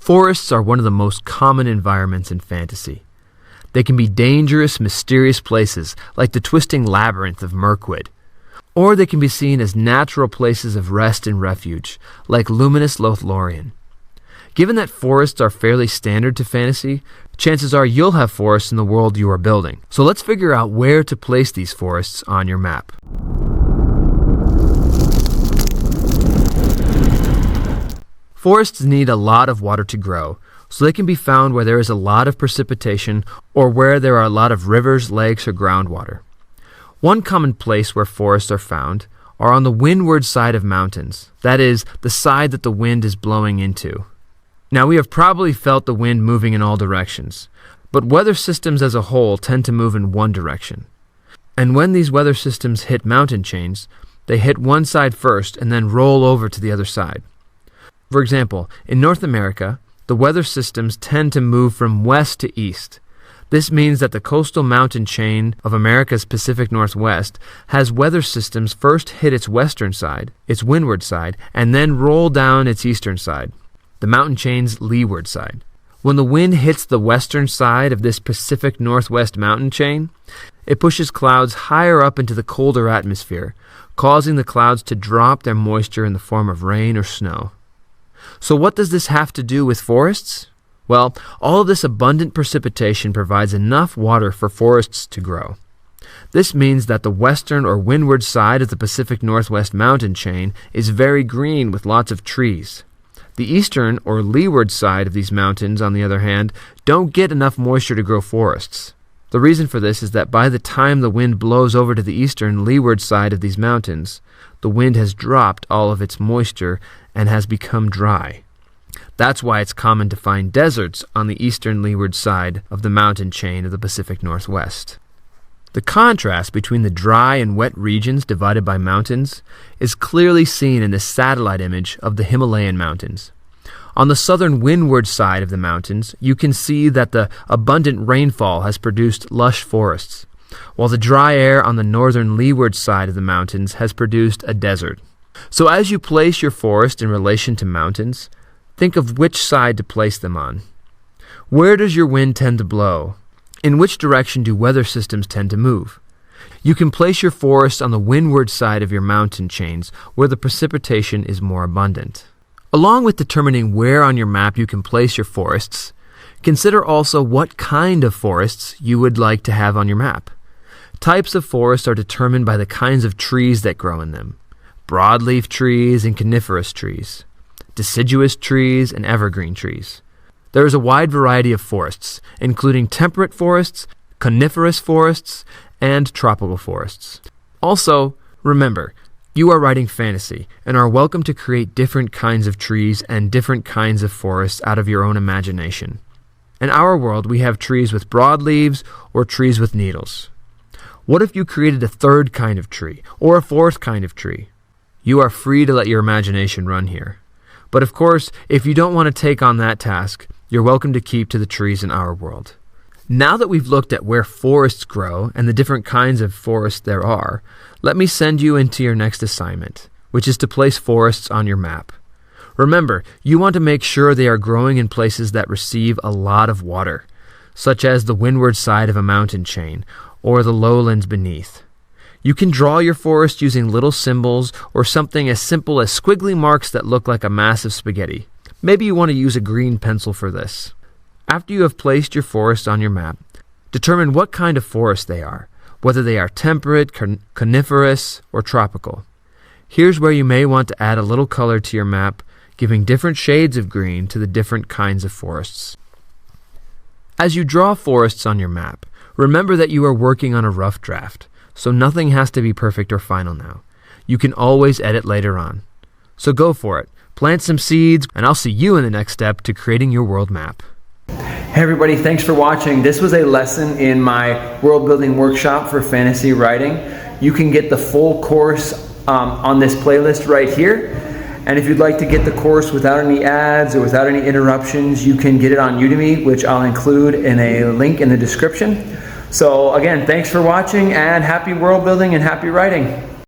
Forests are one of the most common environments in fantasy. They can be dangerous, mysterious places like the twisting labyrinth of Mirkwood, or they can be seen as natural places of rest and refuge like luminous Lothlorien. Given that forests are fairly standard to fantasy, chances are you'll have forests in the world you are building. So let's figure out where to place these forests on your map. Forests need a lot of water to grow, so they can be found where there is a lot of precipitation or where there are a lot of rivers, lakes, or groundwater. One common place where forests are found are on the windward side of mountains, that is, the side that the wind is blowing into. Now, we have probably felt the wind moving in all directions, but weather systems as a whole tend to move in one direction. And when these weather systems hit mountain chains, they hit one side first and then roll over to the other side. For example, in North America, the weather systems tend to move from west to east. This means that the coastal mountain chain of America's Pacific Northwest has weather systems first hit its western side, its windward side, and then roll down its eastern side, the mountain chain's leeward side. When the wind hits the western side of this Pacific Northwest mountain chain, it pushes clouds higher up into the colder atmosphere, causing the clouds to drop their moisture in the form of rain or snow. So what does this have to do with forests? Well, all of this abundant precipitation provides enough water for forests to grow. This means that the western or windward side of the Pacific Northwest mountain chain is very green with lots of trees. The eastern or leeward side of these mountains, on the other hand, don't get enough moisture to grow forests. The reason for this is that by the time the wind blows over to the eastern leeward side of these mountains, the wind has dropped all of its moisture and has become dry. That's why it's common to find deserts on the eastern leeward side of the mountain chain of the Pacific Northwest. The contrast between the dry and wet regions divided by mountains is clearly seen in this satellite image of the Himalayan mountains. On the southern windward side of the mountains, you can see that the abundant rainfall has produced lush forests, while the dry air on the northern leeward side of the mountains has produced a desert. So as you place your forest in relation to mountains, think of which side to place them on. Where does your wind tend to blow? In which direction do weather systems tend to move? You can place your forest on the windward side of your mountain chains where the precipitation is more abundant. Along with determining where on your map you can place your forests, consider also what kind of forests you would like to have on your map. Types of forests are determined by the kinds of trees that grow in them. Broadleaf trees and coniferous trees, deciduous trees and evergreen trees. There is a wide variety of forests, including temperate forests, coniferous forests, and tropical forests. Also, remember, you are writing fantasy and are welcome to create different kinds of trees and different kinds of forests out of your own imagination. In our world, we have trees with broad leaves or trees with needles. What if you created a third kind of tree or a fourth kind of tree? You are free to let your imagination run here. But of course, if you don't want to take on that task, you're welcome to keep to the trees in our world. Now that we've looked at where forests grow and the different kinds of forests there are, let me send you into your next assignment, which is to place forests on your map. Remember, you want to make sure they are growing in places that receive a lot of water, such as the windward side of a mountain chain or the lowlands beneath. You can draw your forest using little symbols or something as simple as squiggly marks that look like a massive spaghetti. Maybe you want to use a green pencil for this. After you have placed your forest on your map, determine what kind of forest they are, whether they are temperate, coniferous, or tropical. Here's where you may want to add a little color to your map, giving different shades of green to the different kinds of forests. As you draw forests on your map, remember that you are working on a rough draft, so nothing has to be perfect or final now. You can always edit later on. So go for it. Plant some seeds, and I'll see you in the next step to creating your world map. Hey everybody, thanks for watching. This was a lesson in my world building workshop for fantasy writing. You can get the full course on this playlist right here. And if you'd like to get the course without any ads or without any interruptions, you can get it on Udemy, which I'll include in a link in the description. So again, thanks for watching and happy world building and happy writing.